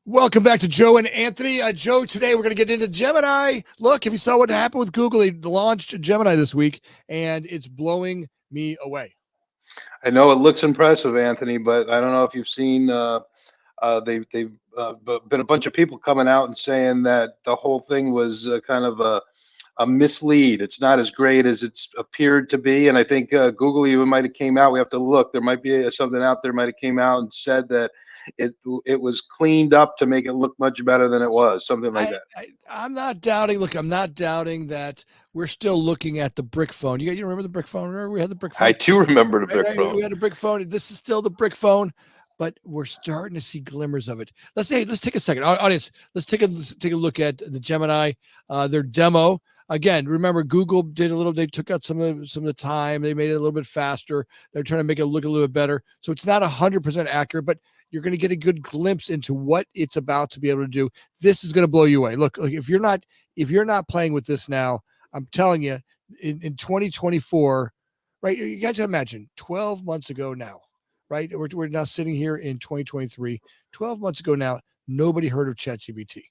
Welcome back to Joe and Anthony. Joe, today we're going to get into Gemini. Look, if you saw what happened with Google, they launched Gemini this week, and it's blowing me away. I know it looks impressive, Anthony, but I don't know if you've seen. They've been a bunch of people coming out and saying that the whole thing was kind of a mislead. It's not as great as it's appeared to be, and I think Google even might have came out. We have to look. There might be something out there might have came out and said that it was cleaned up to make it look much better than it was, something like that. I'm not doubting. Look, I'm not doubting that we're still looking at the brick phone. You remember the brick phone? Remember we had the brick phone? I do remember the brick right. phone. We had a brick phone. This is still the brick phone, but we're starting to see glimmers of it. Let's take a second, audience. Let's take a look at the Gemini, their demo. Again, remember Google did a little. They took out some of the time. They made it a little bit faster. They're trying to make it look a little bit better. So it's not 100% accurate, but you're going to get a good glimpse into what it's about to be able to do. This is going to blow you away. Look, if you're not playing with this now, I'm telling you, in 2024, right? You guys can imagine 12 months ago now, right? We're now sitting here in 2023. 12 months ago now, nobody heard of ChatGPT.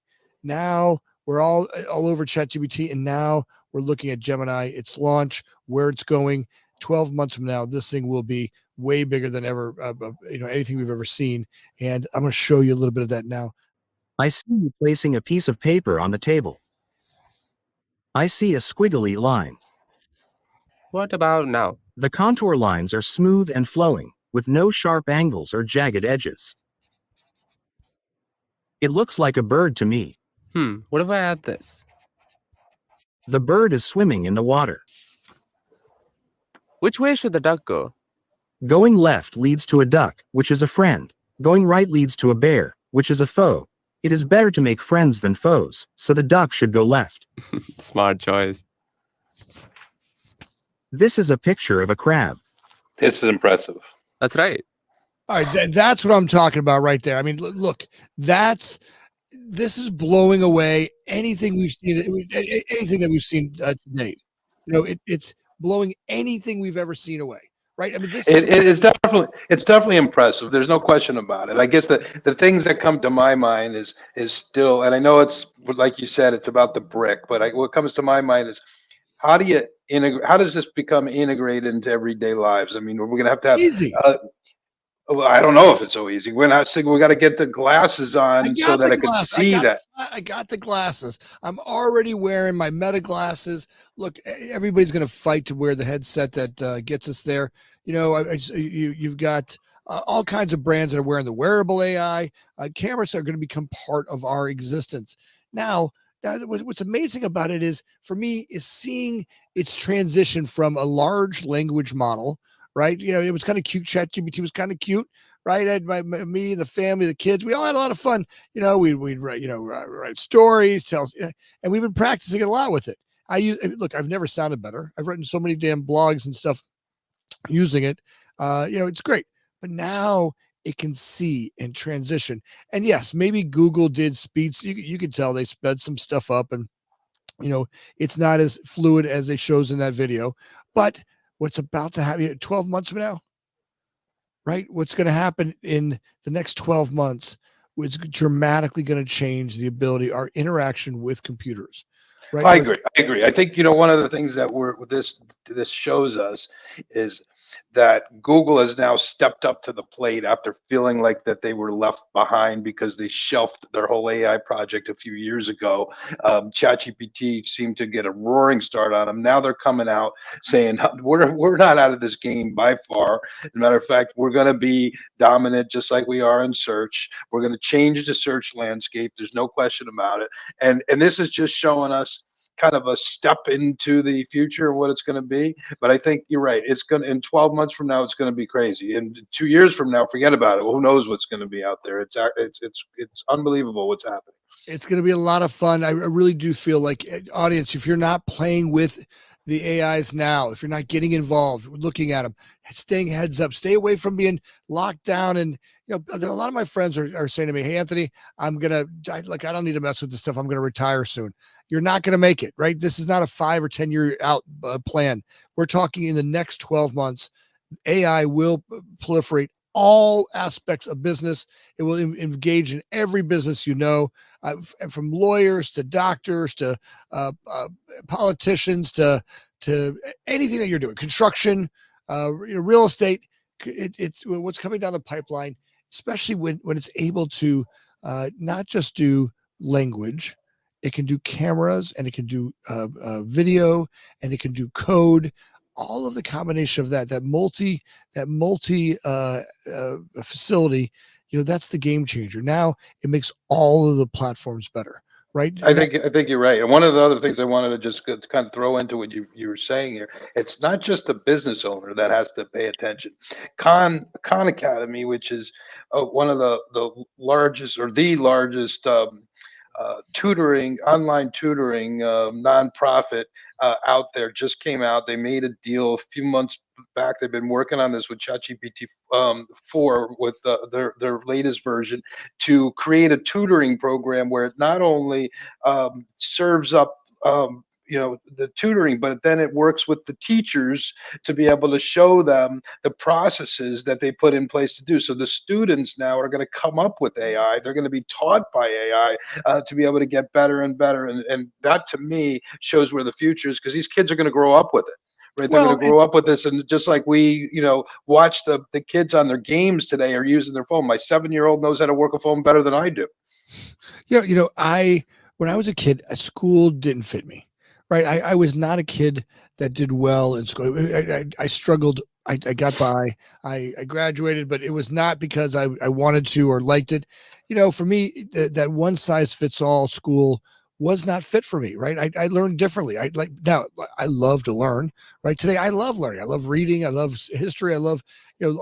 Now we're all over ChatGPT, and now we're looking at Gemini, its launch, where it's going. 12 months from now, this thing will be way bigger than ever, anything we've ever seen. And I'm going to show you a little bit of that now. I see you placing a piece of paper on the table. I see a squiggly line. What about now? The contour lines are smooth and flowing, with no sharp angles or jagged edges. It looks like a bird to me. What if I add this? The bird is swimming in the water. Which way should the duck go? Going left leads to a duck, which is a friend. Going right leads to a bear, which is a foe. It is better to make friends than foes, so the duck should go left. Smart choice. This is a picture of a crab. This is impressive. That's right. All right, that's what I'm talking about right there. I mean, look, this is blowing away anything we've seen, anything that we've seen to date. It's blowing anything we've ever seen away. Right. I mean, it's definitely impressive. There's no question about it. I guess the things that come to my mind is still, and I know it's like you said, it's about the brick, but what comes to my mind is how do you integrate? How does this become integrated into everyday lives? I mean, we're going to have easy. Well, I don't know if it's so easy. We're not saying we got to get the glasses on so that I can see that. I got the glasses. I'm already wearing my Meta glasses. Look, everybody's going to fight to wear the headset that gets us there. You've got all kinds of brands that are wearing the wearable AI. Cameras are going to become part of our existence. Now, what's amazing about it is, for me, is seeing its transition from a large language model. Right. It was kind of cute. ChatGPT was kind of cute. Right. I had me, the family, the kids, we all had a lot of fun. We'd write, write stories, and we've been practicing a lot with it. I've never sounded better. I've written so many damn blogs and stuff using it. It's great. But now it can see and transition. And yes, maybe Google did speeds. You could tell they sped some stuff up, and, it's not as fluid as it shows in that video. But what's about to happen 12 months from now, right? What's going to happen in the next 12 months is dramatically going to change the ability, our interaction with computers. Right? I agree. I think, one of the things that this shows us is that Google has now stepped up to the plate after feeling like that they were left behind because they shelved their whole AI project a few years ago. ChatGPT seemed to get a roaring start on them. Now they're coming out saying we're not out of this game by far. As a matter of fact, we're going to be dominant just like we are in search. We're going to change the search landscape. There's no question about it. And this is just showing us kind of a step into the future and what it's going to be. But I think you're right. It's going to, in 12 months from now, it's going to be crazy. And 2 years from now, forget about it. Who knows what's going to be out there? It's unbelievable what's happening. It's going to be a lot of fun. I really do feel like, audience, if you're not playing with the AIs now, if you're not getting involved, looking at them, staying heads up, stay away from being locked down. And, a lot of my friends are saying to me, hey, Anthony, I don't need to mess with this stuff. I'm going to retire soon. You're not going to make it, right? This is not a 5 or 10 year out plan. We're talking in the next 12 months, AI will proliferate all aspects of business. It will engage in every business, from lawyers to doctors to politicians to anything that you're doing, construction, real estate. It's what's coming down the pipeline, especially when it's able to not just do language. It can do cameras, and it can do video, and it can do code. All of the combination of that multi facility, that's the game changer. Now it makes all of the platforms better, right? I think you're right. And one of the other things I wanted to just kind of throw into what you were saying here, it's not just the business owner that has to pay attention. Khan Academy, which is one of the largest or the largest online tutoring nonprofit out there, just came out. They made a deal a few months back. They've been working on this with ChatGPT 4 with their latest version to create a tutoring program where it not only serves up the tutoring, but then it works with the teachers to be able to show them the processes that they put in place to do. So the students now are going to come up with AI. They're going to be taught by AI to be able to get better and better. And that to me shows where the future is, because these kids are going to grow up with it. Right, they're going Well, to grow up with this, and just like we, watch the kids on their games today are using their phone. My 7-year-old knows how to work a phone better than I do. I when I was a kid, school didn't fit me, right? I was not a kid that did well in school. I struggled. I got by. I graduated, but it was not because I wanted to or liked it. For me, that one size fits all school was not fit for me, right? I learned differently. I love to learn, right? Today, I love learning. I love reading. I love history. I love,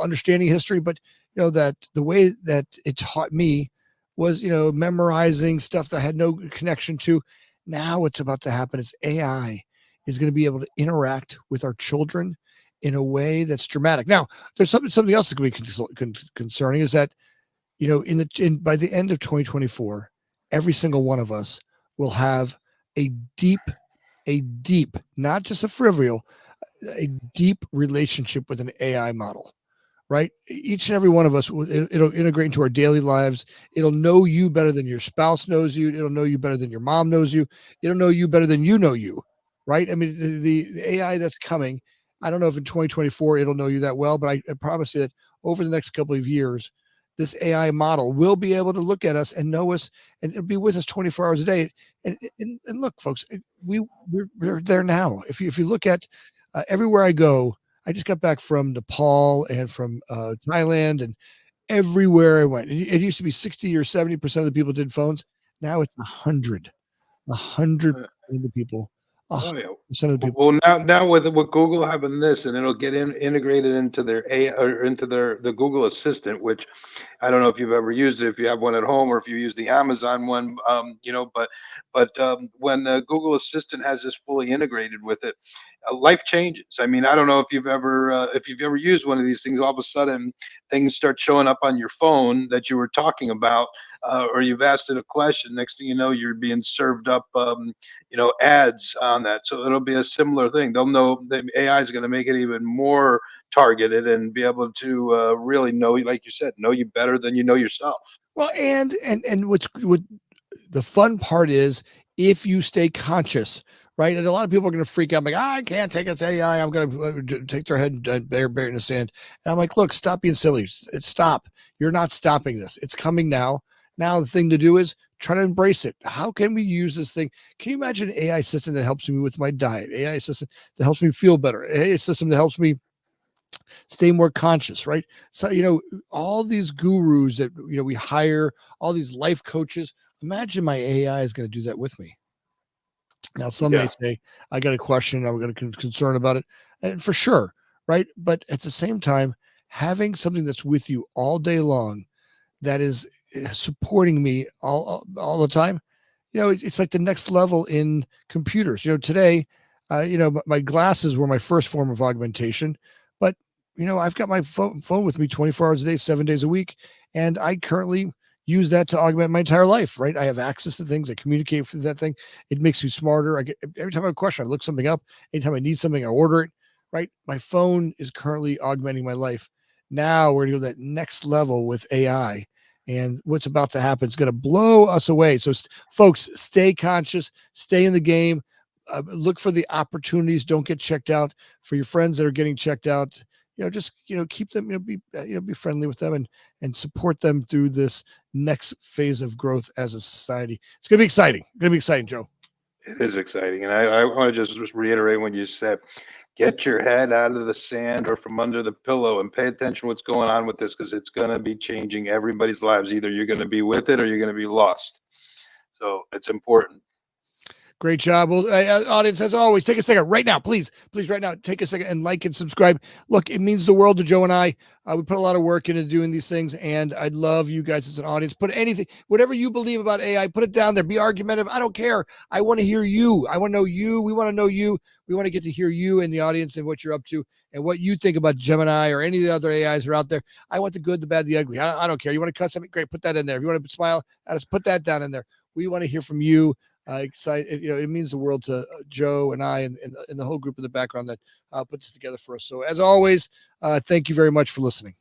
understanding history, but that the way that it taught me was, memorizing stuff that I had no connection to. Now what's about to happen is AI is going to be able to interact with our children in a way that's dramatic. Now, there's something else that could be concerning, is that, by the end of 2024, every single one of us will have a deep, not just a trivial, a deep relationship with an AI model, right? Each and every one of us, it'll integrate into our daily lives. It'll know you better than your spouse knows you. It'll know you better than your mom knows you. It'll know you better than you know you, right? I mean, the AI that's coming, I don't know if in 2024 it'll know you that well, but I promise you that over the next couple of years, this AI model will be able to look at us and know us, and it'll be with us 24 hours a day. And look, folks, we're there now. If you look at everywhere I go, I just got back from Nepal and from Thailand, and everywhere I went, it used to be 60 or 70% of the people did phones. Now it's 100 of the people, Oh yeah. 100% of the people. Well, now with Google having this, and it'll get integrated into their AI or into the Google Assistant, which I don't know if you've ever used it, if you have one at home, or if you use the Amazon one, but when the Google Assistant has this fully integrated with it, life changes. I mean, I don't know if you've ever used one of these things. All of a sudden, things start showing up on your phone that you were talking about, or you've asked it a question. Next thing you know, you're being served up, ads on that. So it'll be a similar thing. They'll know the AI is going to make it even more targeted and be able to really know you, like you said, know you better than you know yourself. Well, and what the fun part is, if you stay conscious, right? And a lot of people are going to freak out, like, I can't take it's AI. I'm going to take their head and bury it in the sand. And I'm like, look, stop being silly. Stop. You're not stopping this. It's coming now. Now the thing to do is try to embrace it. How can we use this thing? Can you imagine an AI assistant that helps me with my diet? AI assistant that helps me feel better. AI assistant that helps me stay more conscious, right? So, all these gurus that, we hire, all these life coaches, imagine my AI is going to do that with me. Now, some may Yeah. say, I got a question, I'm going to concern about it. And for sure, right? But at the same time, having something that's with you all day long, that is supporting me all the time, it's like the next level in computers. Today, my glasses were my first form of augmentation, but I've got my phone with me 24 hours a day, 7 days a week, and I currently use that to augment my entire life. Right? I have access to things. I communicate through that thing. It makes me smarter. Every time I have a question, I look something up. Anytime I need something, I order it. Right? My phone is currently augmenting my life. Now we're going to go to that next level with AI. And what's about to happen is going to blow us away. So, folks, stay conscious, stay in the game, look for the opportunities. Don't get checked out. For your friends that are getting checked out, just keep them, be friendly with them and support them through this next phase of growth as a society. It's going to be exciting. It's going to be exciting, Joe. It is exciting. And I want to just reiterate when you said, get your head out of the sand or from under the pillow and pay attention to what's going on with this, because it's going to be changing everybody's lives. Either you're going to be with it or you're going to be lost. So it's important. Great job. Well, audience, as always, take a second right now, please, right now, take a second and like and subscribe. Look, it means the world to Joe and I. We put a lot of work into doing these things, and I'd love you guys as an audience. Put anything, whatever you believe about AI, put it down there. Be argumentative. I don't care. I want to hear you. I want to know you. We want to know you. We want to get to hear you in the audience and what you're up to and what you think about Gemini or any of the other AIs that are out there. I want the good, the bad, the ugly. I don't care. You want to cut something? Great. Put that in there. If you want to smile at us, put that down in there. We want to hear from you. Excited, it means the world to Joe and I and the whole group in the background that put this together for us. So as always, thank you very much for listening.